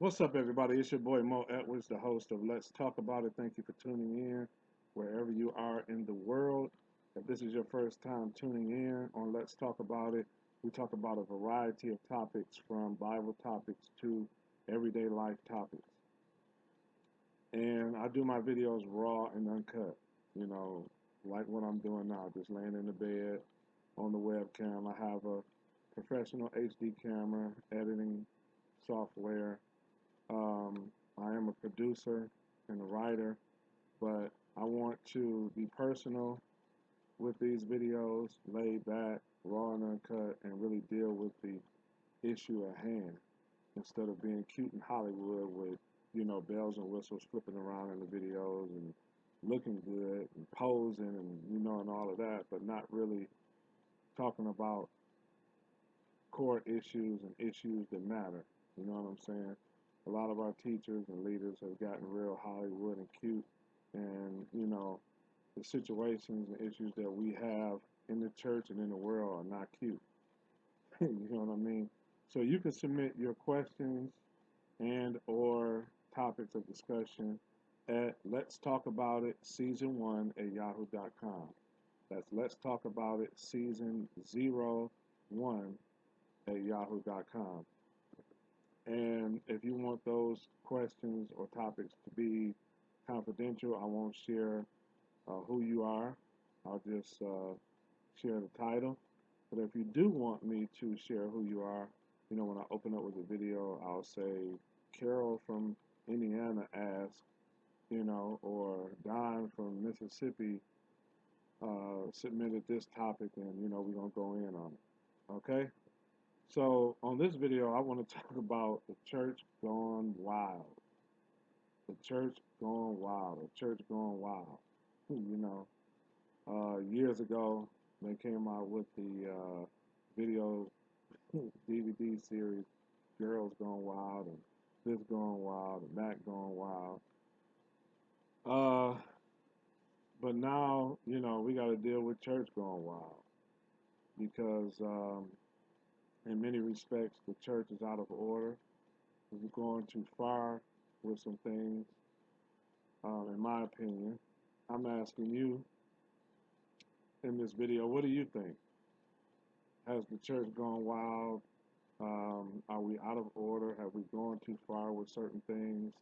What's up, everybody? It's your boy Moe Edwards, the host of Let's Talk About It. Thank you for tuning in wherever you are in the world. If this is your first time tuning in on Let's Talk About It, we talk about a variety of topics from Bible topics to everyday life topics. And I do my videos raw and uncut, you know, like what I'm doing now, just laying in the bed on the webcam. I have a professional HD camera, editing software. I am a producer and a writer, but I want to be personal with these videos, laid back, raw and uncut, and really deal with the issue at hand instead of being cute in Hollywood with, bells and whistles flipping around in the videos and looking good and posing and all of that, but not really talking about core issues and issues that matter. You know what I'm saying? A lot of our teachers and leaders have gotten real Hollywood and cute, and the situations and issues that we have in the church and in the world are not cute. You know what I mean? So you can submit your questions and or topics of discussion at Let's Talk About It Season 1 at yahoo.com. That's Let's Talk About It Season 01 at yahoo.com. And if you want those questions or topics to be confidential, I won't share who you are. I'll just share the title. But if you do want me to share who you are, when I open up with a video, I'll say Carol from Indiana asked, or Don from Mississippi submitted this topic, and we're gonna go in on it. Okay. So on this video, I want to talk about the church gone wild. The church gone wild. The church gone wild. Years ago, they came out with the video DVD series, Girls Gone Wild, and this gone wild, and that gone wild. Uh, but now, we got to deal with church gone wild because, in many respects, the church is out of order. We're going too far with some things, in my opinion. I'm asking you in this video, what do you think? Has the church gone wild? Are we out of order? Have we gone too far with certain things?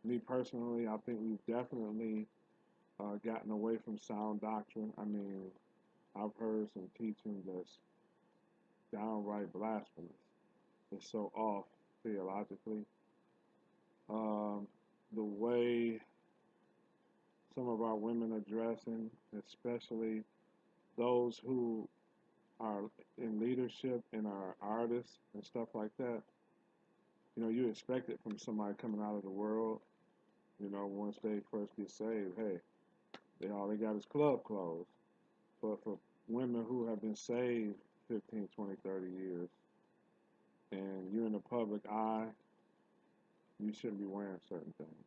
Me personally, I think we've definitely gotten away from sound doctrine. I mean, I've heard some teaching that's downright blasphemous. It's so off theologically. The way some of our women are dressing, especially those who are in leadership and are artists and stuff like that. You expect it from somebody coming out of the world. Once they first get saved, hey, all they got is club clothes. But for women who have been saved 15, 20, 30 years, and you're in the public eye, you shouldn't be wearing certain things.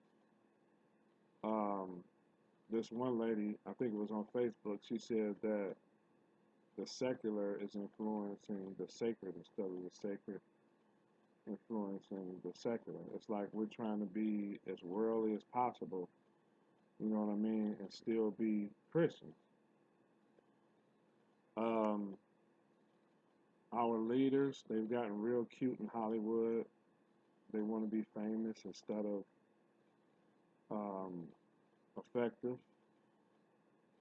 Um, this one lady, I think it was on Facebook, she said that the secular is influencing the sacred instead of the sacred influencing the secular. It's like we're trying to be as worldly as possible, you know what I mean, and still be Christians. Um, our leaders, they've gotten real cute in Hollywood. They want to be famous instead of um, effective.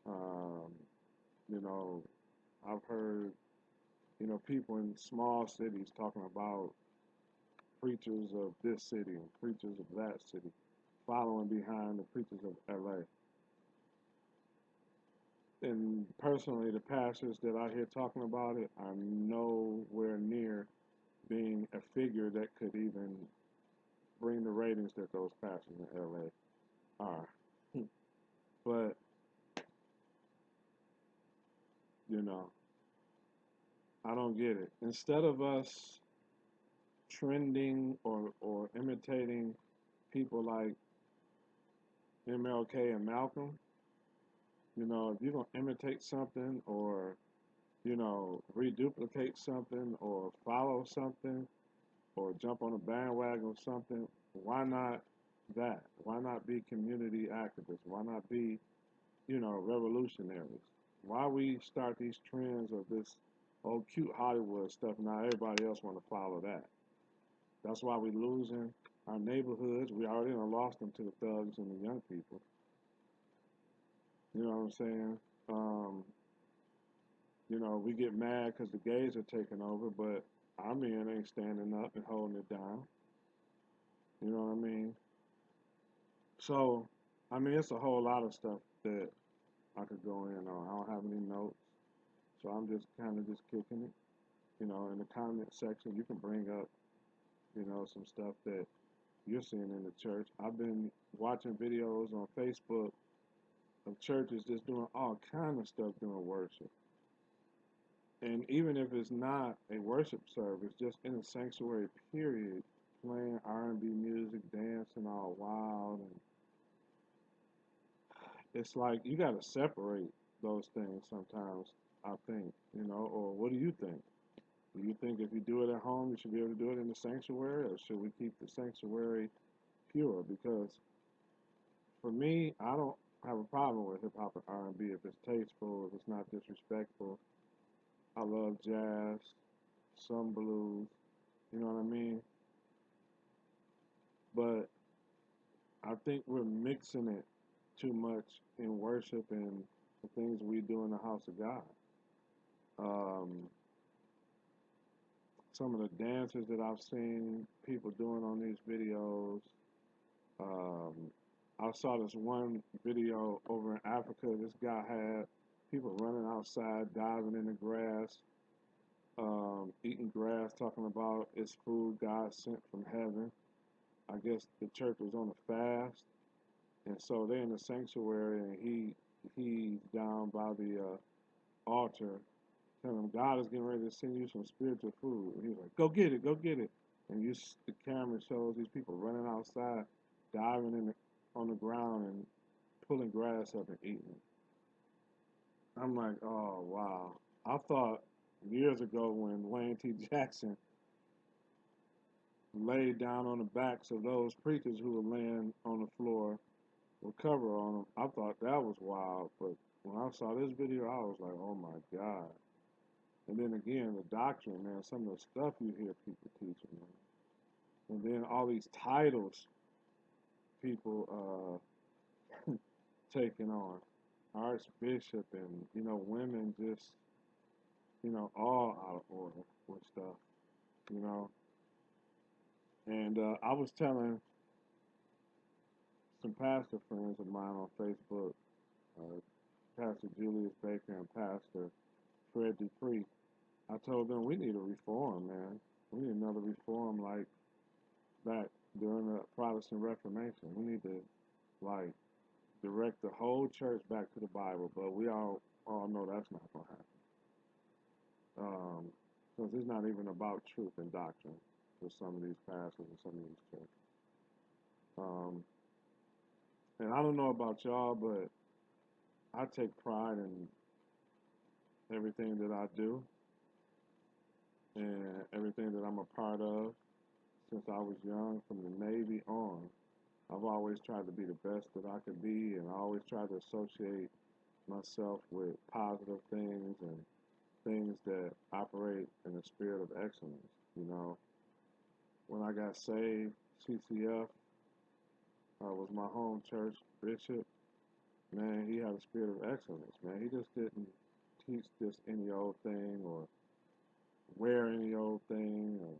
Um, you know, I've heard, people in small cities talking about preachers of this city and preachers of that city, following behind the preachers of LA. And personally, the pastors that I hear talking about it are nowhere near being a figure that could even bring the ratings that those pastors in LA are. But, you know, I don't get it. Instead of us trending or imitating people like MLK and Malcolm, if you're going to imitate something or, reduplicate something or follow something, or jump on a bandwagon or something, why not that? Why not be community activists? Why not be, revolutionaries? Why we start these trends of this old cute Hollywood stuff? Now everybody else want to follow that. That's why we losing our neighborhoods. We already done lost them to the thugs and the young people. You know what I'm saying? Um, we get mad because the gays are taking over, but our men ain't standing up and holding it down. You know what I mean? So, I mean, it's a whole lot of stuff that I could go in on. I don't have any notes, so I'm just kind of just kicking it. In the comment section, you can bring up, some stuff that you're seeing in the church. I've been watching videos on Facebook of churches just doing all kind of stuff during worship. And even if it's not a worship service, just in a sanctuary period, playing R&B music, dancing all wild, and it's like you got to separate those things sometimes. I think, or what do you think? Do you think if you do it at home, you should be able to do it in the sanctuary, or should we keep the sanctuary pure? Because for me, I don't have a problem with hip hop and R&B if it's tasteful, if it's not disrespectful. I love jazz, some blues, you know what I mean? But I think we're mixing it too much in worship and the things we do in the house of God. Um, some of the dances that I've seen people doing on these videos. Um, I saw this one video over in Africa. This guy had people running outside, diving in the grass, eating grass, talking about it's food God sent from heaven. I guess the church was on a fast, and so they're in the sanctuary, and he's down by the altar, telling him God is getting ready to send you some spiritual food. And he's like, "Go get it, go get it." And the camera shows these people running outside, diving on the ground and pulling grass up and eating it. I'm like, oh wow. I thought years ago when Wayne T. Jackson laid down on the backs of those preachers who were laying on the floor with cover on them, I thought that was wild. But when I saw this video, I was like, oh my God. And then again, the doctrine, man, some of the stuff you hear people teaching, man. And then all these titles people taking on. Archbishop and, women just, all out of order with stuff, you know. And I was telling some pastor friends of mine on Facebook, uh, Pastor Julius Baker and Pastor Fred Dupree, I told them we need a reform, man. We need another reform like back during the Protestant Reformation. We need to, like, direct the whole church back to the Bible, but we all know that's not going to happen. Because it's not even about truth and doctrine for some of these pastors and some of these churches. Um, and I don't know about y'all, but I take pride in everything that I do and everything that I'm a part of since I was young, from the Navy on. I've always tried to be the best that I could be, and I always tried to associate myself with positive things and things that operate in the spirit of excellence. When I got saved, CCF was my home church bishop. Man, he had a spirit of excellence. Man, he just didn't teach just any old thing or wear any old thing. Or,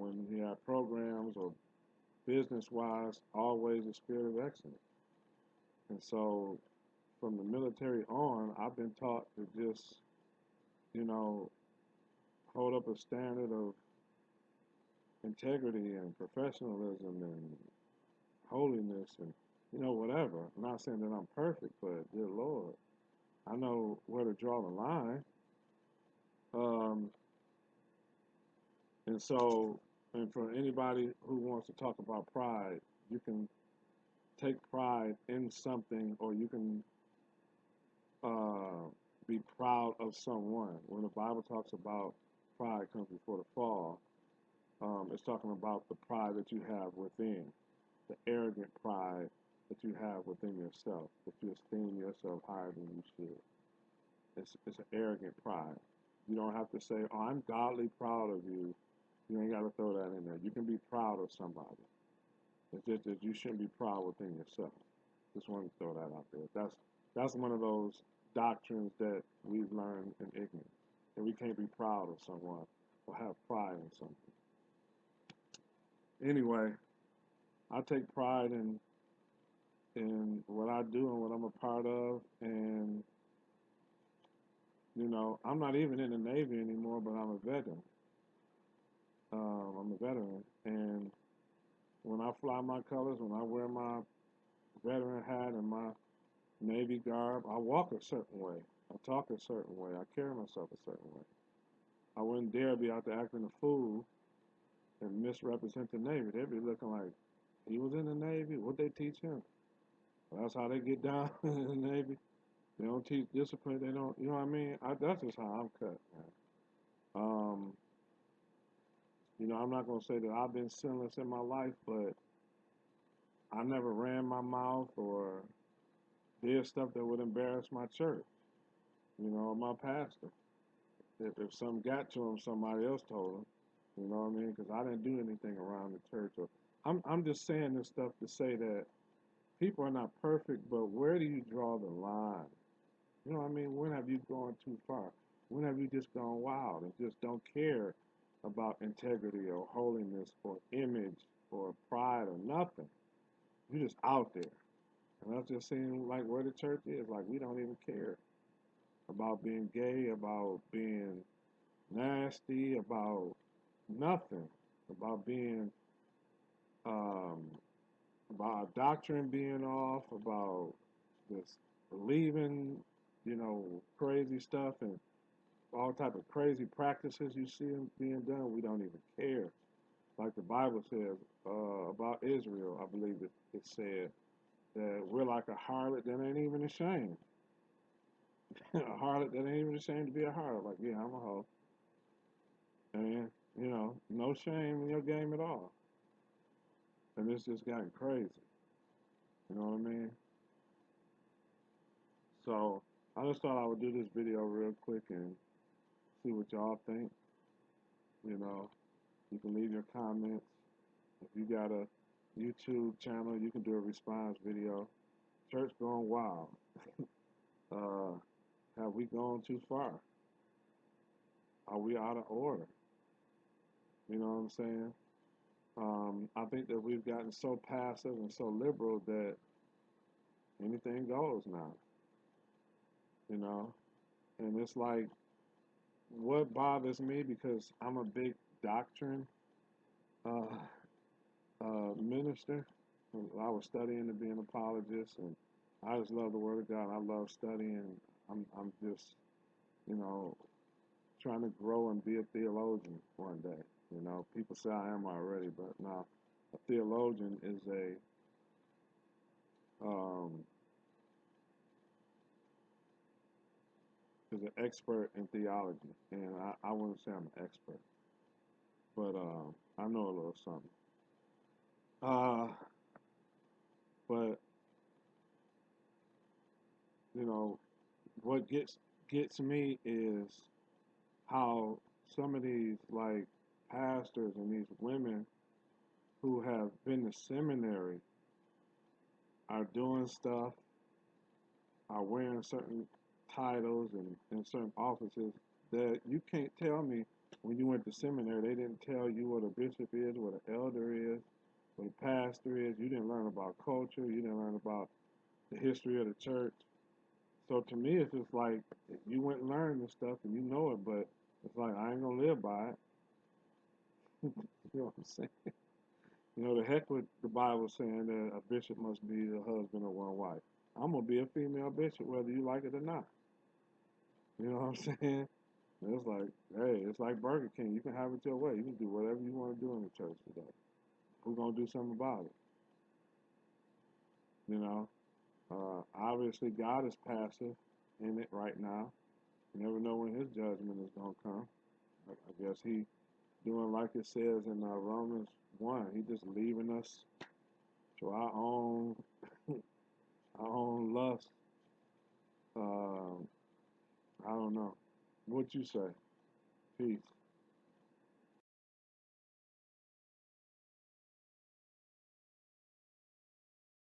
when he had programs or business wise, always a spirit of excellence. And so from the military on, I've been taught to just, you know, hold up a standard of integrity and professionalism and holiness and, whatever. I'm not saying that I'm perfect, but dear Lord, I know where to draw the line. Um, and so, and for anybody who wants to talk about pride, you can take pride in something, or you can uh, be proud of someone. When the Bible talks about pride comes before the fall. It's talking about the pride that you have within, the arrogant pride that you have within yourself, that you esteem yourself higher than you should. It's an arrogant pride. You don't have to say, "Oh, I'm godly proud of you." You ain't got to throw that in there. You can be proud of somebody. It's just that you shouldn't be proud within yourself. Just want to throw that out there. That's one of those doctrines that we've learned in ignorance. That we can't be proud of someone or have pride in something. Anyway, I take pride in what I do and what I'm a part of, and I'm not even in the Navy anymore, but I'm a veteran. I'm a veteran, and when I fly my colors, when I wear my veteran hat and my Navy garb, I walk a certain way. I talk a certain way. I carry myself a certain way. I wouldn't dare be out there acting a fool and misrepresent the Navy. They'd be looking like, he was in the Navy? What'd they teach him? Well, that's how they get down in the Navy. They don't teach discipline. They don't, you know what I mean? That's just how I'm cut, man. Um, I'm not going to say that I've been sinless in my life, but I never ran my mouth or did stuff that would embarrass my church, my pastor. If something got to him, somebody else told him. You know what I mean? Because I didn't do anything around the church. I'm just saying this stuff to say that people are not perfect, but where do you draw the line? You know what I mean? When have you gone too far? When have you just gone wild and just don't care about integrity or holiness or image or pride or nothing? You're just out there. And that's just seems like where the church is. Like we don't even care about being gay, about being nasty, about nothing, about being, um, about our doctrine being off, about just believing, crazy stuff and all type of crazy practices you see being done. We don't even care. Like the Bible says about Israel, I believe it said that we're like a harlot that ain't even ashamed. A harlot that ain't even ashamed to be a harlot. Like, yeah, I'm a hoe. And, no shame in your game at all. And it's just gotten crazy. You know what I mean? So I just thought I would do this video real quick and see what y'all think. You know, you can leave your comments. If you got a YouTube channel, you can do a response video. Church going wild. Uh, have we gone too far? Are we out of order? You know what I'm saying? I think that we've gotten so passive and so liberal that anything goes now. You know, and it's like what bothers me because I'm a big doctrine uh, minister. I was studying to be an apologist, and I just love the Word of God. I love studying. I'm just you know trying to grow and be a theologian one day. People say I am already, but now a theologian um, is an expert in theology, and I wouldn't say I'm an expert, but I know a little something. Uh, but you know what gets me is how some of these like pastors and these women who have been to seminary are doing stuff, are wearing certain titles and certain offices that you can't tell me when you went to seminary they didn't tell you what a bishop is, what an elder is, what a pastor is. You didn't learn about culture, you didn't learn about the history of the church. So to me it's just like you went and learned this stuff and you know it, but it's like I ain't gonna live by it. You know what I'm saying? The heck with the Bible saying that a bishop must be the husband of one wife. I'm gonna be a female bishop whether you like it or not. You know what I'm saying? And it's like, hey, it's like Burger King. You can have it your way. You can do whatever you want to do in the church today. Who's gonna do something about it? You know? Obviously, God is passive in it right now. You never know when His judgment is gonna come. I guess he doing like it says in Romans 1. He just leaving us to our own lust. Uh, I don't know. What you say? Peace.